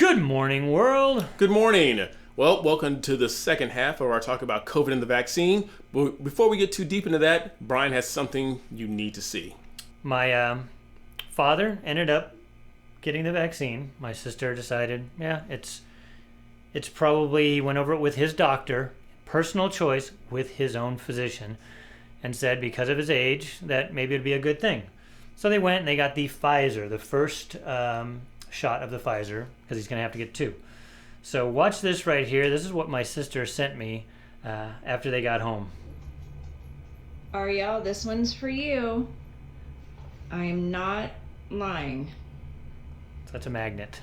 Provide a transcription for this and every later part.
Good morning, world. Good morning. Well, welcome to the second half of our talk about COVID and the vaccine. But before we get too deep into that, Brian has something you need to see. My father ended up getting the vaccine. My sister decided, it's probably, he went over it with his doctor, personal choice with his own physician, and said because of his age that maybe it'd be a good thing. So they went and they got the Pfizer, the first shot of the Pfizer, because he's going to have to get two. So watch this right here. This is what my sister sent me after they got home. Ariel, this one's for you. I am not lying. So that's a magnet.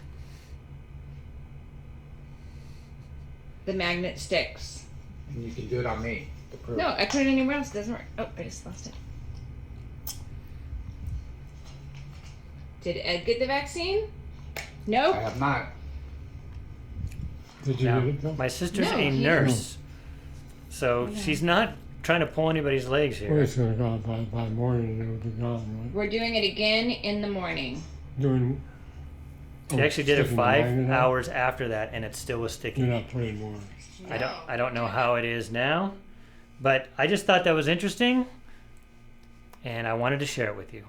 The magnet sticks. And you can do it on me to prove. No, I put it anywhere else. It doesn't work. Oh, I just lost it. Did Ed get the vaccine? Nope. I have not. Did you Now, get it, Bill? my sister's No, a he nurse, so she's not trying to pull anybody's legs Well, here. it's going to go by morning. It will be gone, right? We're doing it again in the morning. Doing. She actually did it sticking the 5 magnet out? hours after that, and it still was You're sticking. not putting more. I don't know how it is now, but I just thought that was interesting, and I wanted to share it with you.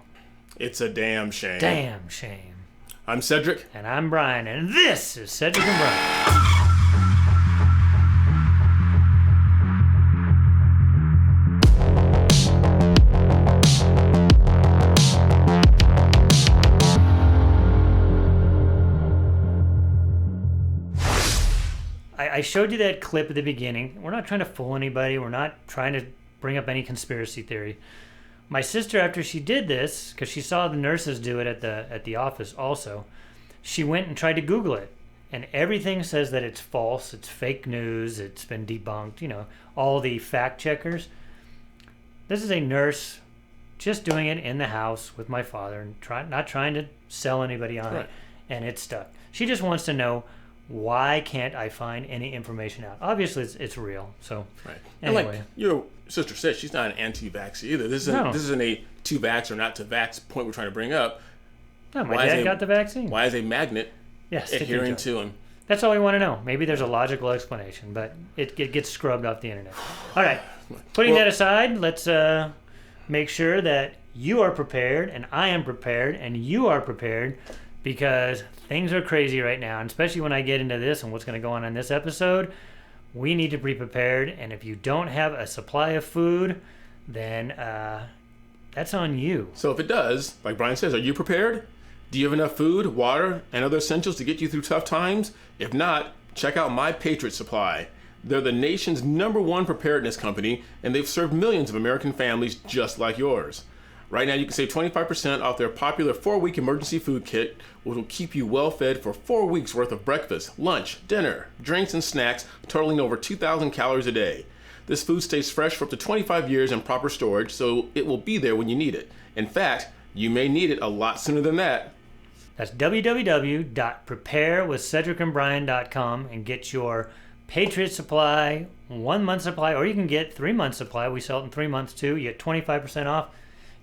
It's a damn shame. Damn shame. I'm Cedric. And I'm Brian, and this is Cedric and Brian. I showed you that clip at the beginning. We're not trying to fool anybody. We're not trying to bring up any conspiracy theory. My sister, after she did this, because she saw the nurses do it at the office also, she went and tried to Google it. And everything says that it's false, it's fake news, it's been debunked, all the fact checkers. This is a nurse just doing it in the house with my father and not trying to sell anybody on Right. it. And it's stuck. She just wants to know, why can't I find any information out? Obviously, it's real. So, Right. And anyway. like your sister said, she's not an anti-vax either. This No. isn't a to-vax or not to vax point we're trying to bring up. No, my Why is dad a- got the vaccine. Why is a magnet Yeah, stick adhering to it. to him? That's all we want to know. Maybe there's a logical explanation, but it gets scrubbed off the internet. All right. Putting Well- that aside, let's make sure that you are prepared, and I am prepared, and you are prepared, because things are crazy right now, and especially when I get into this and what's going to go on in this episode, we need to be prepared, and if you don't have a supply of food, then that's on you. So if it does, like Brian says, are you prepared? Do you have enough food, water, and other essentials to get you through tough times? If not, check out My Patriot Supply. They're the nation's #1 preparedness company, and they've served millions of American families just like yours. Right now, you can save 25% off their popular 4-week emergency food kit, which will keep you well fed for 4 weeks worth of breakfast, lunch, dinner, drinks, and snacks, totaling over 2,000 calories a day. This food stays fresh for up to 25 years in proper storage, so it will be there when you need it. In fact, you may need it a lot sooner than that. That's www.preparewithcedricandbrian.com and get your Patriot Supply 1 month supply, or you can get 3 month supply. We sell it in 3 months too. You get 25% off.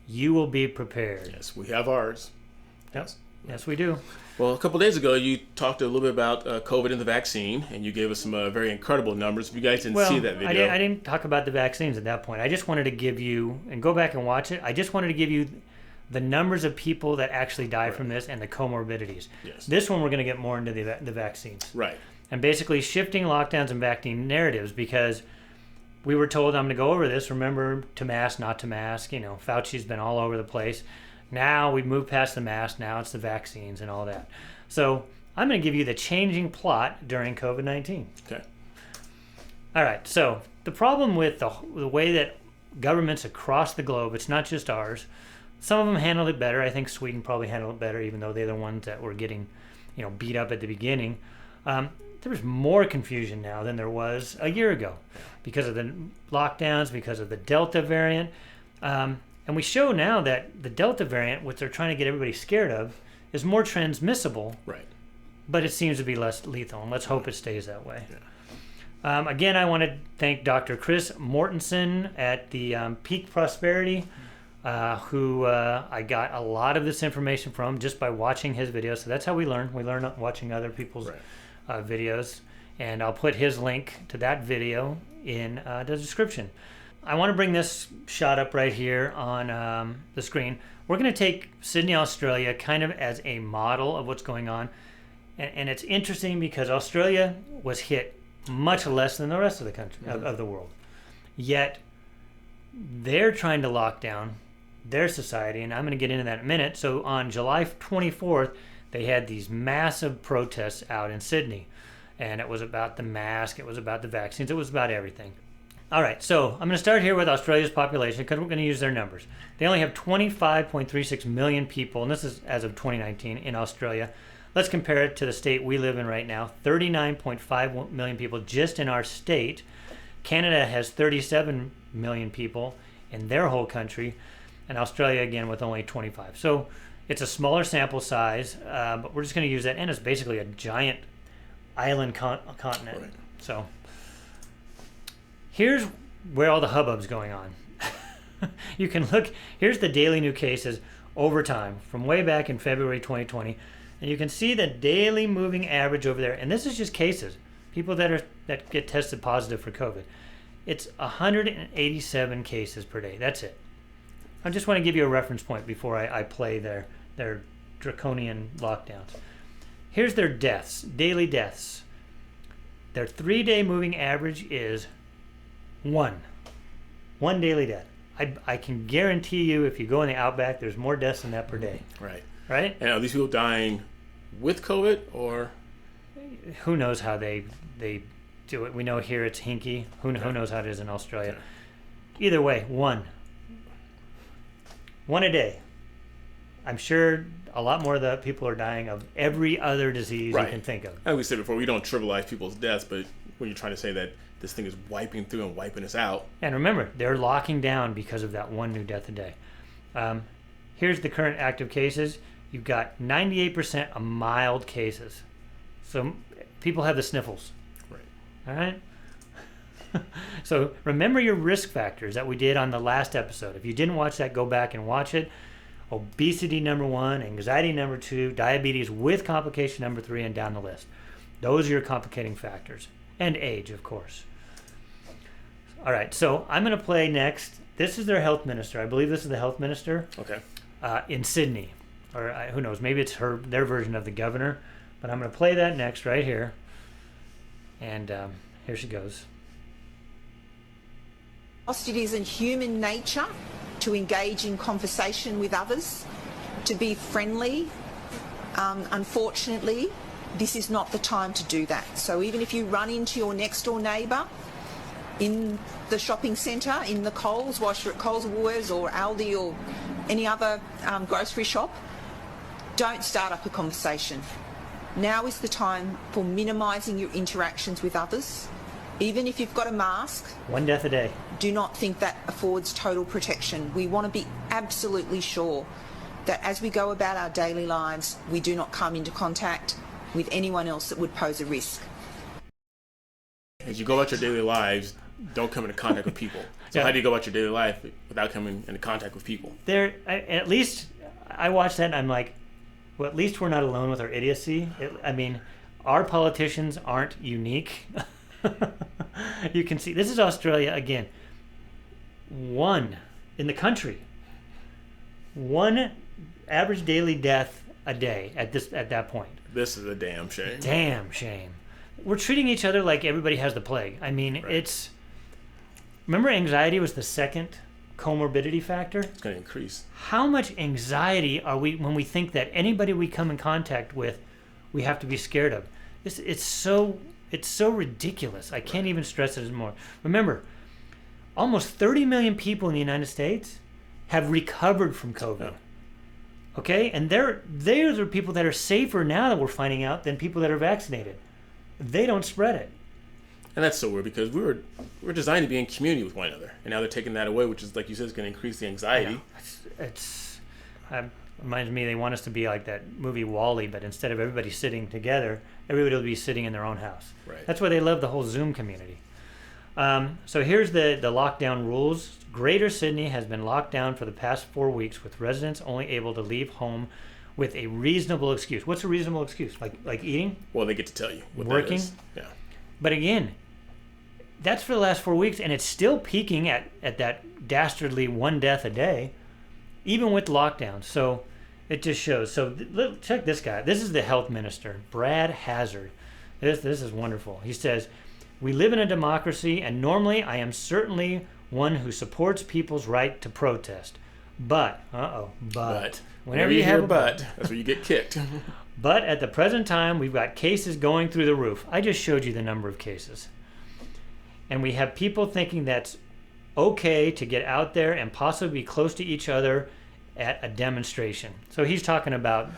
You will be prepared. Yes, we have ours. Yep. Yes, we do. Well, a couple days ago, you talked a little bit about COVID and the vaccine, and you gave us some very incredible numbers. If you guys didn't see that video. I didn't talk about the vaccines at that point. I just wanted to give you, and go back and watch it, I just wanted to give you the numbers of people that actually die from this and the comorbidities. Yes. This one, we're going to get more into the vaccines. Right. And basically shifting lockdowns and vaccine narratives, because we were told, I'm going to go over this, remember to mask, not to mask. Fauci's been all over the place. Now we've moved past the mask. Now it's the vaccines and all that. So I'm going to give you the changing plot during COVID-19. Okay. All right. So the problem with the way that governments across the globe, it's not just ours, some of them handled it better. I think Sweden probably handled it better, even though they're the ones that were getting, beat up at the beginning. There's more confusion now than there was a year ago because of the lockdowns, because of the Delta variant. And we show now that the Delta variant, which they're trying to get everybody scared of, is more transmissible, Right. but it seems to be less lethal, and let's hope it stays that way. Yeah. Again, I want to thank Dr. Chris Mortenson at the Peak Prosperity. who I got a lot of this information from just by watching his videos. So that's how we learn. We learn watching other people's videos. And I'll put his link to that video in the description. I want to bring this shot up right here on the screen. We're going to take Sydney, Australia kind of as a model of what's going on. And it's interesting because Australia was hit much less than the rest of the country, of the world. Yet they're trying to lock down their society, and I'm going to get into that in a minute. So on July 24th, they had these massive protests out in Sydney. And it was about the mask, it was about the vaccines, it was about everything. All right, so I'm going to start here with Australia's population because we're going to use their numbers. They only have 25.36 million people, and this is as of 2019 in Australia. Let's compare it to the state we live in right now, 39.5 million people just in our state. Canada has 37 million people in their whole country, and Australia, again, with only 25. So it's a smaller sample size, but we're just going to use that, and it's basically a giant island continent. Right. So here's where all the hubbub's going on. You can look, here's the daily new cases over time from way back in February 2020, and you can see the daily moving average over there, and this is just cases, people that get tested positive for COVID. It's 187 cases per day. That's it. I just want to give you a reference point before I play their draconian lockdowns. Here's their deaths, daily deaths. Their 3-day moving average is 1 daily death. I can guarantee you if you go in the outback, there's more deaths than that per day. Right. Right? And are these people dying with COVID or? Who knows how they do it. We know here it's hinky. Who knows how it is in Australia. Either way, 1 a day. I'm sure a lot more of the people are dying of every other disease you can think of. As we said before, we don't trivialize people's deaths, but when you're trying to say that this thing is wiping through and wiping us out. And remember, they're locking down because of that 1 new death a day. Here's the current active cases. You've got 98% of mild cases. So people have the sniffles. Right. All right? So remember your risk factors that we did on the last episode. If you didn't watch that, go back and watch it. Obesity number 1, anxiety number 2, diabetes with complication number 3, and down the list. Those are your complicating factors. And age, of course. All right, so I'm going to play next. This is their health minister. I believe this is the health minister. Okay. In Sydney. Or who knows, maybe it's their version of the governor. But I'm going to play that next right here. And here she goes. It is in human nature to engage in conversation with others, to be friendly. Unfortunately, this is not the time to do that. So even if you run into your next door neighbour in the shopping centre, in the Coles, whilst you're at Coles or Woolworths or Aldi or any other grocery shop, don't start up a conversation. Now is the time for minimising your interactions with others. Even if you've got a mask, 1 death a day. Do not think that affords total protection. We want to be absolutely sure that as we go about our daily lives, we do not come into contact with anyone else that would pose a risk. As you go about your daily lives, don't come into contact with people. So how do you go about your daily life without coming into contact with people? At least I watch that and I'm like, well, at least we're not alone with our idiocy. Our politicians aren't unique. You can see, this is Australia again. 1 in the country. 1 average daily death a day at that point. This is a damn shame. Damn shame. We're treating each other like everybody has the plague. It's... Remember, anxiety was the second comorbidity factor? It's going to increase. How much anxiety are we when we think that anybody we come in contact with, we have to be scared of? It's so ridiculous. I can't even stress it anymore. Remember, almost 30 million people in the United States have recovered from COVID. Yeah. Okay? And they're the people that are safer now that we're finding out than people that are vaccinated. They don't spread it. And that's so weird because we're designed to be in community with one another. And now they're taking that away, which is, like you said, is going to increase the anxiety. It's reminds me, they want us to be like that movie WALL-E, but instead of everybody sitting together, everybody will be sitting in their own house. Right. That's why they love the whole Zoom community. So here's the lockdown rules. Greater Sydney has been locked down for the past 4 weeks, with residents only able to leave home with a reasonable excuse. What's a reasonable excuse? Like eating? Well, they get to tell you what Working? that is. Yeah. But again, that's for the last 4 weeks, and it's still peaking at that dastardly 1 death a day, even with lockdown. So it just shows. So check this guy. This is the health minister, Brad Hazard. This is wonderful. He says, "We live in a democracy, and normally I am certainly one who supports people's right to protest. But, But whenever you have a but, that's where you get kicked. But at the present time, we've got cases going through the roof." I just showed you the number of cases. "And we have people thinking that's okay to get out there and possibly be close to each other at a demonstration." So he's talking about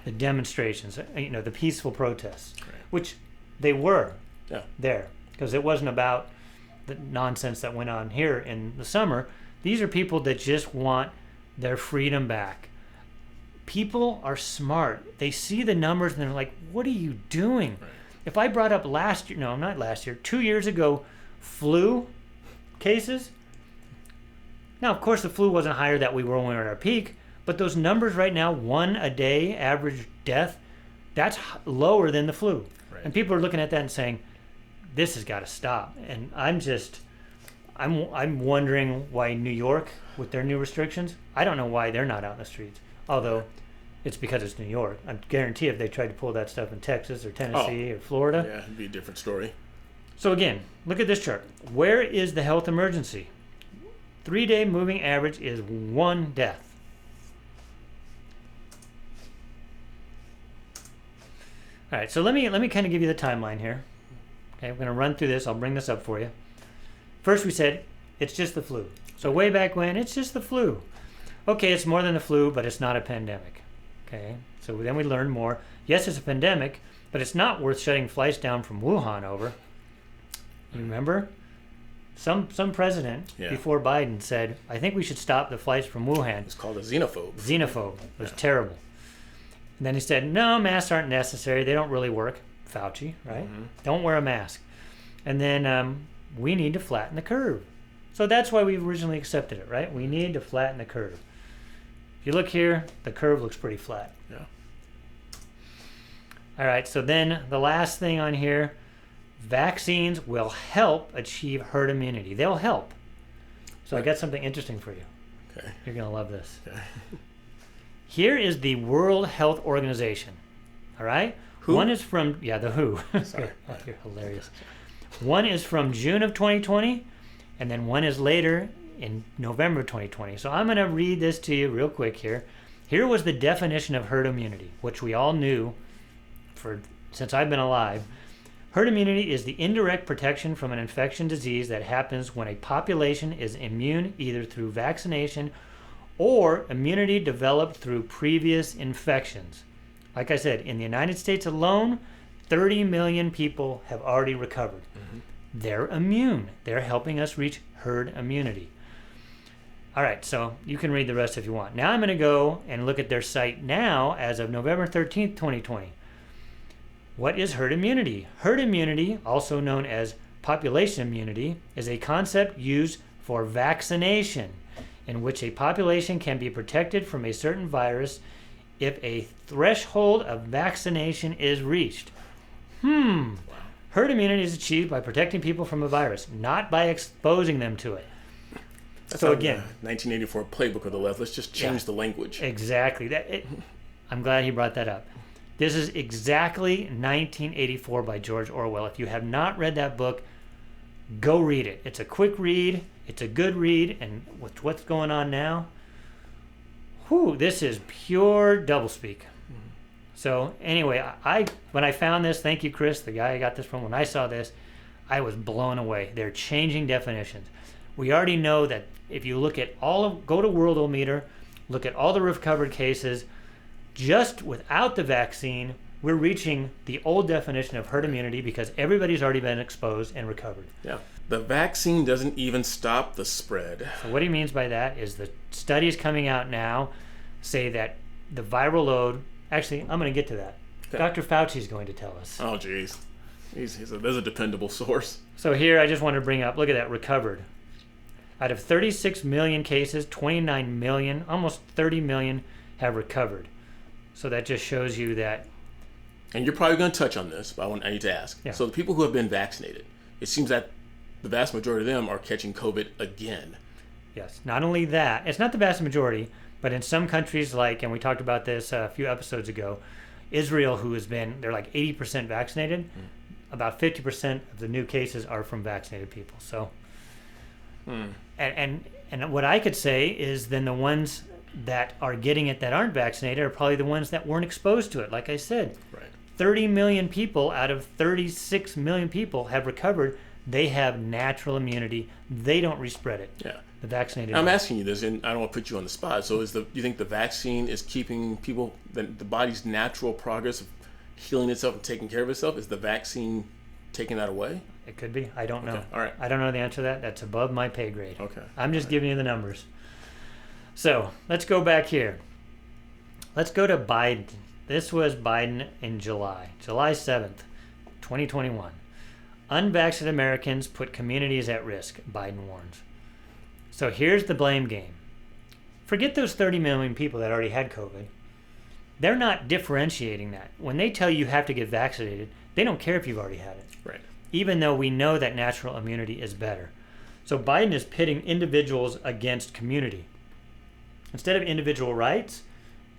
the demonstrations, the peaceful protests, which they were there, because it wasn't about the nonsense that went on here in the summer. These are people that just want their freedom back. People are smart. They see the numbers and they're like, what are you doing? Right. If I brought up 2 years ago, flu cases. Now, of course, the flu wasn't higher that we were when we were at our peak, but those numbers right now, 1 a day average death, that's lower than the flu. Right. And people are looking at that and saying, this has got to stop. And I'm wondering why New York, with their new restrictions, I don't know why they're not out in the streets. Although it's because it's New York. I guarantee if they tried to pull that stuff in Texas or Tennessee or Florida. Yeah, it'd be a different story. So again, look at this chart. Where is the health emergency? 3-day moving average is 1 death. All right, so let me kind of give you the timeline here. Okay, we're going to run through this. I'll bring this up for you. First, we said it's just the flu. So way back when, it's just the flu. Okay, it's more than the flu, but it's not a pandemic. Okay, so then we learned more. Yes, it's a pandemic, but it's not worth shutting flights down from Wuhan over. You remember? Some president before Biden said, I think we should stop the flights from Wuhan. It's called a xenophobe. Xenophobe. It was terrible. And then he said, no, masks aren't necessary. They don't really work. Fauci, right? Mm-hmm. Don't wear a mask. And then we need to flatten the curve. So that's why we originally accepted it, right? We need to flatten the curve. If you look here, the curve looks pretty flat. Yeah. All right, so then the last thing on here, vaccines will help achieve herd immunity. They'll help. So I got something interesting for you. Okay. You're going to love this. Okay. Here is the World Health Organization. All right? Who? One is from, the WHO. Sorry. Oh, you're hilarious. One is from June of 2020, and then one is later in November 2020. So I'm going to read this to you real quick here. Here was the definition of herd immunity, which we all knew since I've been alive. Herd immunity is the indirect protection from an infection disease that happens when a population is immune either through vaccination or immunity developed through previous infections. Like I said, in the United States alone, 30 million people have already recovered. Mm-hmm. They're immune. They're helping us reach herd immunity. All right, so you can read the rest if you want. Now I'm going to go and look at their site now as of November 13th, 2020. What is herd immunity? Herd immunity, also known as population immunity, is a concept used for vaccination, in which a population can be protected from a certain virus if a threshold of vaccination is reached. Wow. Herd immunity is achieved by protecting people from a virus, not by exposing them to it. That's so again, 1984 playbook of the left. Let's just change the language. Exactly. I'm glad he brought that up. This is exactly 1984 by George Orwell. If you have not read that book, go read it. It's a quick read. It's a good read. And with what's going on now, this is pure doublespeak. So anyway, when I found this, thank you, Chris, the guy I got this from, when I saw this, I was blown away. They're changing definitions. We already know that if you look at go to Worldometer, look at all the recovered cases, just without the vaccine, we're reaching the old definition of herd immunity because everybody's already been exposed and recovered. Yeah. The vaccine doesn't even stop the spread. So what he means by that is the studies coming out now say that the viral load, actually, I'm going to get to that. Okay. Dr. Fauci is going to tell us. Oh, geez. There's a dependable source. So here I just want to bring up, look at that, recovered. Out of 36 million cases, 29 million, almost 30 million have recovered. So that just shows you that. And you're probably going to touch on this, but I need to ask. Yeah. So the people who have been vaccinated, it seems that the vast majority of them are catching COVID again. Yes, not only that, it's not the vast majority, but in some countries like, and we talked about this a few episodes ago, Israel, they're like 80% vaccinated. About 50% of the new cases are from vaccinated people. So, and what I could say is then the ones that are getting it that aren't vaccinated are probably the ones that weren't exposed to it. Like I said, Right. 30 million people out of 36 million people have recovered. They have natural immunity. They don't respread it. Yeah. The vaccinated. I'm asking you this, and I don't want to put you on the spot. So, do you think the vaccine is keeping people, the body's natural progress of healing itself and taking care of itself? Is the vaccine taking that away? It could be. I don't know. Okay. All right. I don't know the answer to that. That's above my pay grade. Okay. I'm just giving you the numbers. So let's go back here. Let's go to Biden. This was Biden in July 7th, 2021. Unvaccinated Americans put communities at risk, Biden warns. So here's the blame game. Forget those 30 million people that already had COVID. They're not differentiating that. When they tell you have to get vaccinated, they don't care if you've already had it. Right. Even though we know that natural immunity is better. So Biden is pitting individuals against community. Instead of individual rights,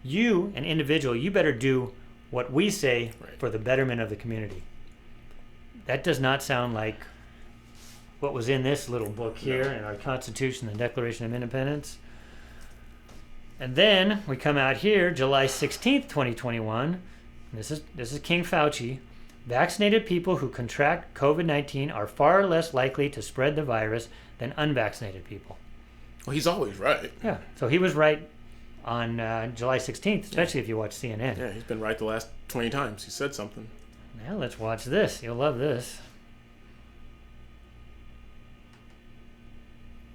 you, an individual, you better do what we say for the betterment of the community. That does not sound like what was in this little book here in our Constitution, the Declaration of Independence. And then we come out here, July 16th, 2021. This is King Fauci. Vaccinated people who contract COVID-19 are far less likely to spread the virus than unvaccinated people. Well, he's always right. Yeah, so he was right on July 16th, especially if you watch CNN. Yeah, he's been right the last 20 times. He said something. Now let's watch this. You'll love this.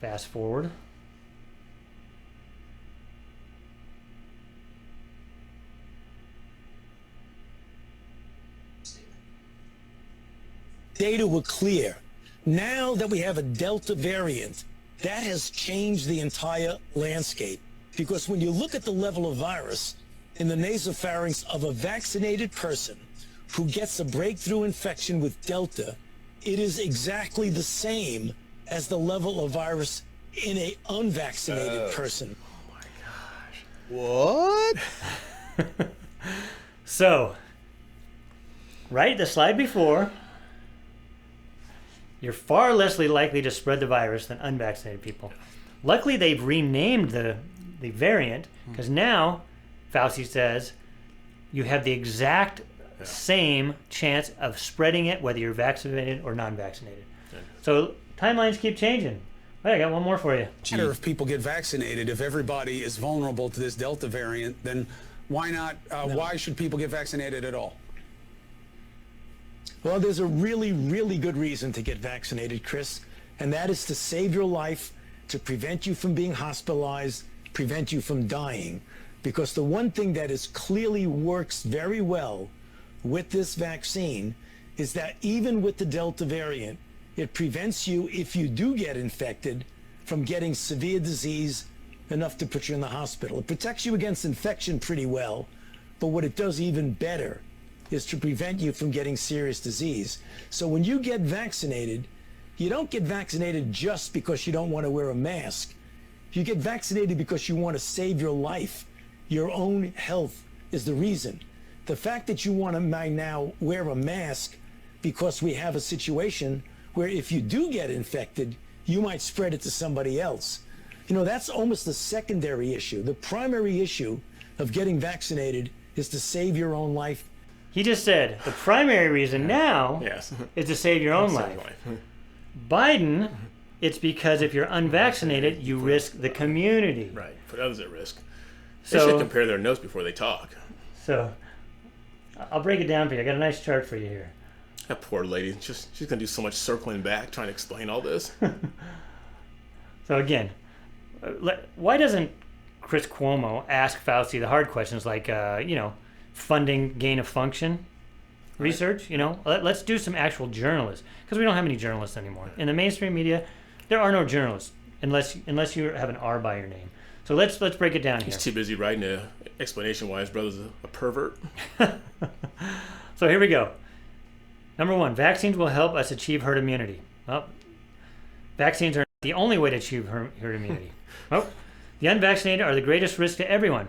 Fast forward. Data were clear. Now that we have a Delta variant, that has changed the entire landscape. Because when you look at the level of virus in the nasopharynx of a vaccinated person who gets a breakthrough infection with Delta, it is exactly the same as the level of virus in a unvaccinated person. What? So, right, the slide before, you're far less likely to spread the virus than unvaccinated people. Luckily, they've renamed the variant because now, Fauci says, you have the exact same chance of spreading it whether you're vaccinated or non-vaccinated. Yeah. So timelines keep changing. Wait, I got one more for you. Matter if people get vaccinated. If everybody is vulnerable to this Delta variant, then why not? Why should people get vaccinated at all? Well, there's a really, really good reason to get vaccinated, Chris, and that is to save your life, to prevent you from being hospitalized, prevent you from dying. Because the one thing that is clearly works very well with this vaccine is that even with the Delta variant, it prevents you, if you do get infected, from getting severe disease enough to put you in the hospital. It protects you against infection pretty well, but what it does even better is to prevent you from getting serious disease. So when you get vaccinated, you don't get vaccinated just because you don't want to wear a mask. You get vaccinated because you want to save your life. Your own health is the reason. The fact that you want to now wear a mask because we have a situation where if you do get infected, you might spread it to somebody else. You know, that's almost a secondary issue. The primary issue of getting vaccinated is to save your own life. He just said the primary reason now is to save your own life. Biden, it's because if you're unvaccinated, you risk the community. Right, put others at risk. So, they should compare their notes before they talk. So, I'll break it down for you. I got a nice chart for you here. That poor lady, she's going to do so much circling back trying to explain all this. So again, why doesn't Chris Cuomo ask Fauci the hard questions like, funding gain of function? research. You know, let's do some actual journalists, because we don't have any journalists anymore in the mainstream media. There are no journalists unless you have an R by your name. So let's break it down here. He's too busy writing an explanation why his brother's a pervert. So here we go. Number 1, vaccines will help us achieve herd immunity. Well, vaccines are not the only way to achieve herd immunity. Oh, the unvaccinated are the greatest risk to everyone.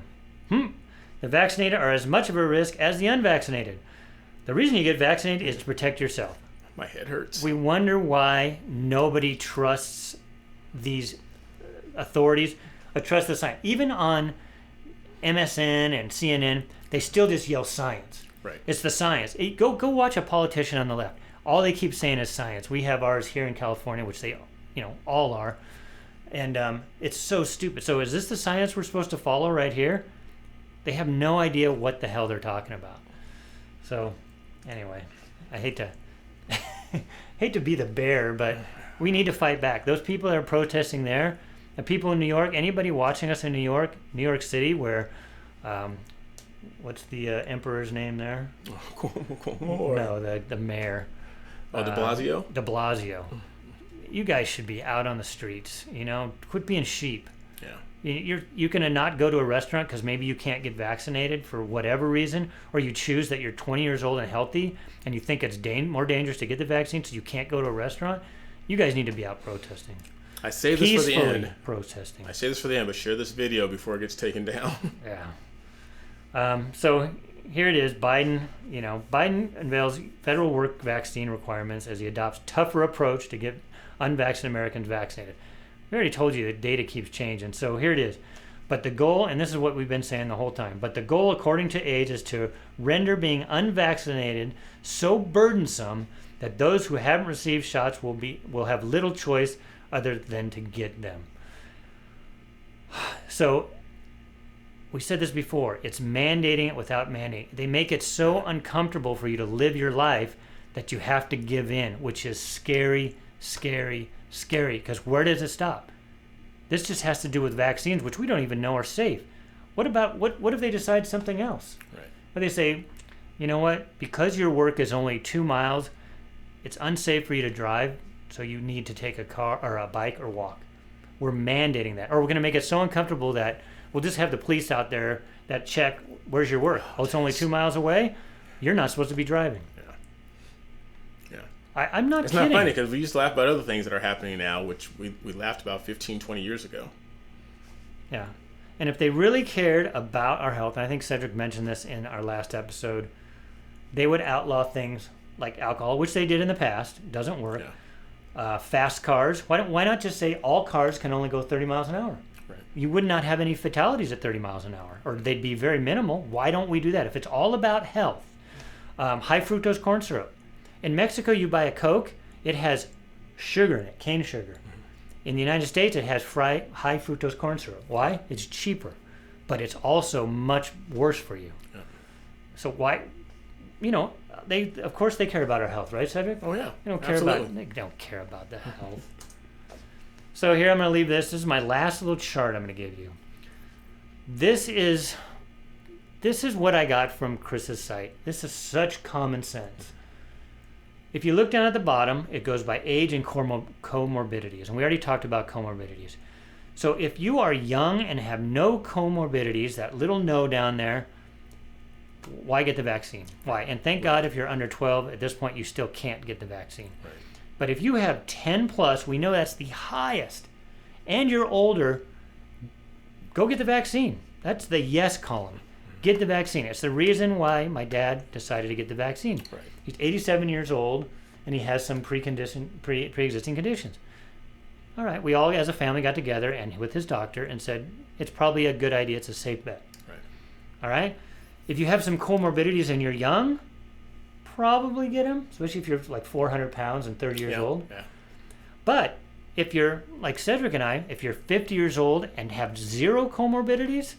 The vaccinated are as much of a risk as the unvaccinated. The reason you get vaccinated is to protect yourself. My head hurts. We wonder why nobody trusts these authorities or trusts the science. Even on MSN and CNN, they still just yell science. Right. It's the science. Go watch a politician on the left. All they keep saying is science. We have ours here in California, which they, all are. And it's so stupid. So is this the science we're supposed to follow right here? They have no idea what the hell they're talking about. So anyway, I hate to be the bear, but we need to fight back. Those people that are protesting there, the people in New York, anybody watching us in New York City, where, what's the emperor's name there? No, the mayor. Oh, de Blasio? De Blasio. You guys should be out on the streets, Quit being sheep. Yeah. You're going to not go to a restaurant because maybe you can't get vaccinated for whatever reason, or you choose that you're 20 years old and healthy and you think it's more dangerous to get the vaccine so you can't go to a restaurant. You guys need to be out protesting. I say this for the end. Protesting. I say this for the end, but share this video before it gets taken down. Yeah. So here it is. Biden unveils federal work vaccine requirements as he adopts tougher approach to get unvaccinated Americans vaccinated. We already told you that data keeps changing. So here it is. But the goal, and this is what we've been saying the whole time, but the goal, according to age, is to render being unvaccinated so burdensome that those who haven't received shots will have little choice other than to get them. So we said this before, it's mandating it without mandating. They make it so uncomfortable for you to live your life that you have to give in, which is scary, scary, scary, because where does it stop? This just has to do with vaccines, which we don't even know are safe. What if they decide something else? Right. Or they say, you know what, because your work is only 2 miles, it's unsafe for you to drive, so you need to take a car or a bike or walk. We're mandating that. Or we're going to make it so uncomfortable that we'll just have the police out there that check, where's your work? Oh, it's only 2 miles away? You're not supposed to be driving. Yeah. I'm not It's kidding. not funny because we used to laugh about other things that are happening now, which we laughed about 15, 20 years ago. Yeah. And if they really cared about our health, and I think Cedric mentioned this in our last episode, they would outlaw things like alcohol, which they did in the past. It doesn't work. Yeah. Fast cars. Why not just say all cars can only go 30 miles an hour? Right. You would not have any fatalities at 30 miles an hour, or they'd be very minimal. Why don't we do that? If it's all about health, high fructose corn syrup. In Mexico, you buy a Coke, it has sugar in it, cane sugar. In the United States, it has high fructose corn syrup. Why? It's cheaper, but it's also much worse for you. Yeah. So why, of course they care about our health, right, Cedric? Oh yeah. They don't care Absolutely. they don't care about the health. So here I'm going to leave this. This is my last little chart I'm going to give you. This is what I got from Chris's site. This is such common sense. If you look down at the bottom, it goes by age and comorbidities. And we already talked about comorbidities. So if you are young and have no comorbidities, that little no down there, why get the vaccine? Why? And thank God if you're under 12, at this point you still can't get the vaccine. Right. But if you have 10 plus, we know that's the highest, and you're older, go get the vaccine. That's the yes column. Get the vaccine. It's the reason why my dad decided to get the vaccine. Right. He's 87 years old, and he has some pre-existing conditions. All right, we all as a family got together and with his doctor and said, it's probably a good idea. It's a safe bet. Right. All right? If you have some comorbidities and you're young, probably get them, especially if you're like 400 pounds and 30 years old. Yeah. But if you're like Cedric and I, if you're 50 years old and have zero comorbidities,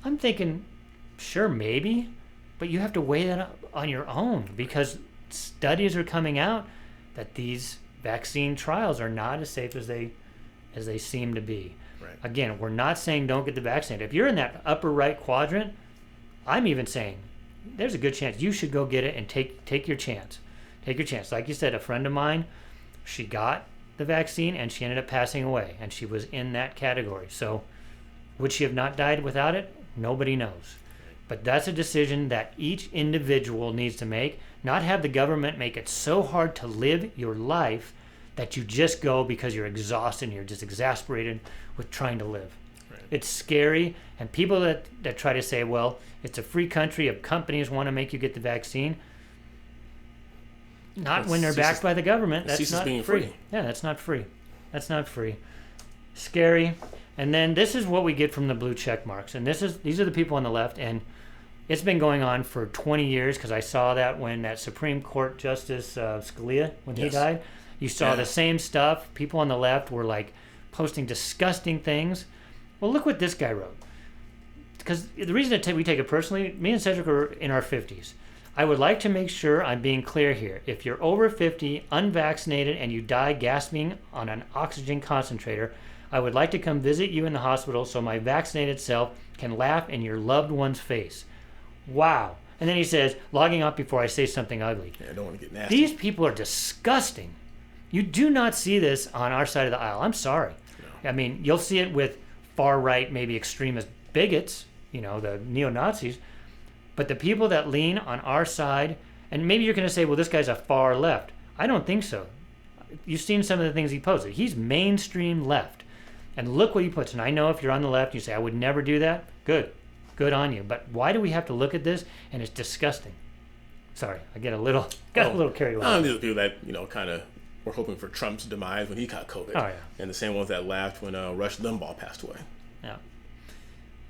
I'm thinking, sure, maybe, but you have to weigh that up on your own because studies are coming out that these vaccine trials are not as safe as they seem to be. Right. Again, we're not saying don't get the vaccine. If you're in that upper right quadrant, I'm even saying there's a good chance you should go get it and take your chance. Take your chance. Like you said, a friend of mine, she got the vaccine and she ended up passing away, and she was in that category. So would she have not died without it? Nobody knows. But that's a decision that each individual needs to make, not have the government make it so hard to live your life that you just go because you're exhausted and you're just exasperated with trying to live. Right. It's scary, and people that try to say, well, it's a free country if companies want to make you get the vaccine. Not when they're backed by the government. That's not free. Yeah, that's not free. That's not free. Scary. And then this is what we get from the blue check marks. And these are the people on the left. And it's been going on for 20 years, because I saw that when that Supreme Court Justice Scalia, when he died, you saw the same stuff. People on the left were like posting disgusting things. Well, look what this guy wrote. Because the reason that we take it personally, me and Cedric are in our 50s. I would like to make sure I'm being clear here. If you're over 50, unvaccinated, and you die gasping on an oxygen concentrator, I would like to come visit you in the hospital so my vaccinated self can laugh in your loved one's face. Wow. And then he says, logging off before I say something ugly. Yeah, I don't want to get nasty. These people are disgusting. You do not see this on our side of the aisle. I'm sorry. No. I mean, you'll see it with far-right, maybe extremist bigots, the neo-Nazis. But the people that lean on our side, and maybe you're going to say, well, this guy's a far left. I don't think so. You've seen some of the things he posted. He's mainstream left. And look what he puts. And I know if you're on the left, you say, I would never do that. Good. Good on you. But why do we have to look at this? And it's disgusting. Sorry, I got a little carried away. These are people that, kind of were hoping for Trump's demise when he caught COVID. Oh, yeah. And the same ones that laughed when Rush Limbaugh passed away. Yeah.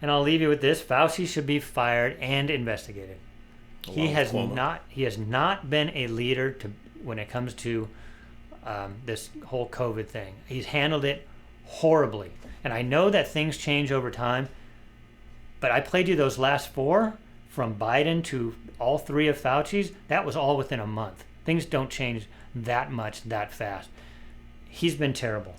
And I'll leave you with this. Fauci should be fired and investigated. He has not been a leader when it comes to this whole COVID thing. He's handled it horribly. And I know that things change over time, but I played you those last 4 from Biden to all 3 of Fauci's. That was all within a month. Things don't change that much that fast. He's been terrible.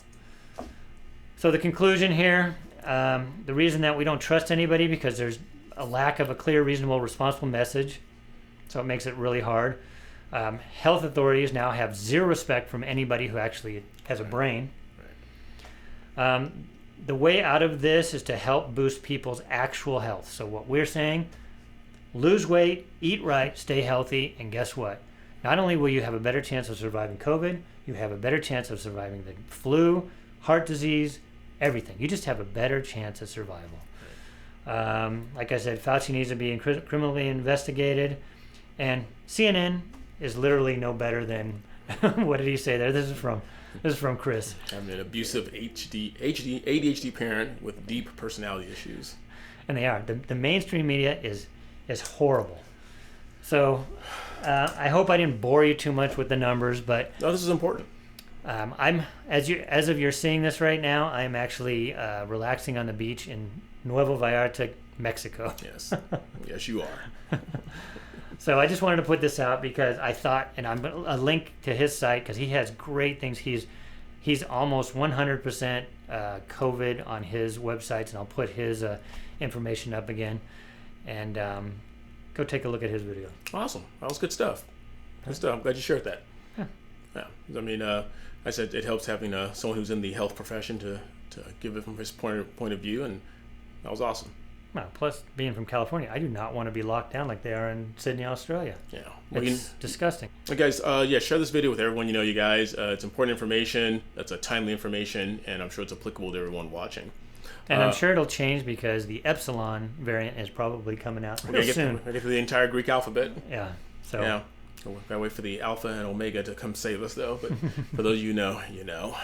So the conclusion here, the reason that we don't trust anybody, because there's a lack of a clear, reasonable, responsible message. So it makes it really hard. Health authorities now have zero respect from anybody who actually has a brain. The way out of this is to help boost people's actual health. So what we're saying, lose weight, eat right, stay healthy, and guess what? Not only will you have a better chance of surviving COVID, you have a better chance of surviving the flu, heart disease, everything. You just have a better chance of survival. Like I said, Fauci needs to be criminally investigated, and CNN is literally no better than what did he say there? This is from Chris. I'm an abusive ADHD parent with deep personality issues. And they are. The mainstream media is horrible. So I hope I didn't bore you too much with the numbers, but no, this is important. I'm as of you're seeing this right now, I'm actually relaxing on the beach in Nuevo Vallarta, Mexico. Yes, yes, you are. So I just wanted to put this out because I thought, and I'm a link to his site because he has great things. He's almost 100% COVID on his websites, and I'll put his information up again. And go take a look at his video. Awesome. That was good stuff. Good stuff. I'm glad you shared that. Yeah. I mean, I said it helps having someone who's in the health profession to give it from his point of view, and that was awesome. Well, plus, being from California, I do not want to be locked down like they are in Sydney, Australia. Yeah. Well, it's disgusting. Well, guys, share this video with everyone you guys. It's important information. That's a timely information, and I'm sure it's applicable to everyone watching. And I'm sure it'll change because the Epsilon variant is probably coming out real soon. We're get to the entire Greek alphabet. Yeah. So. Yeah. Gotta wait for the Alpha and Omega to come save us, though. But for those of you know.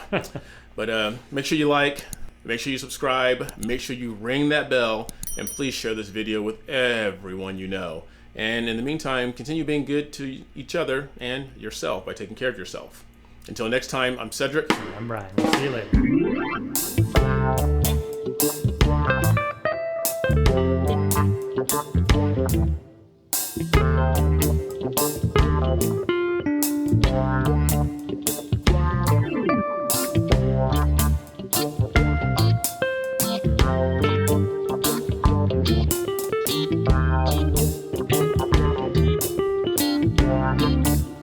But make sure you like, make sure you subscribe, make sure you ring that bell, and please share this video with everyone you know. And in the meantime, continue being good to each other and yourself by taking care of yourself. Until next time, I'm Cedric. I'm Brian. We'll see you later.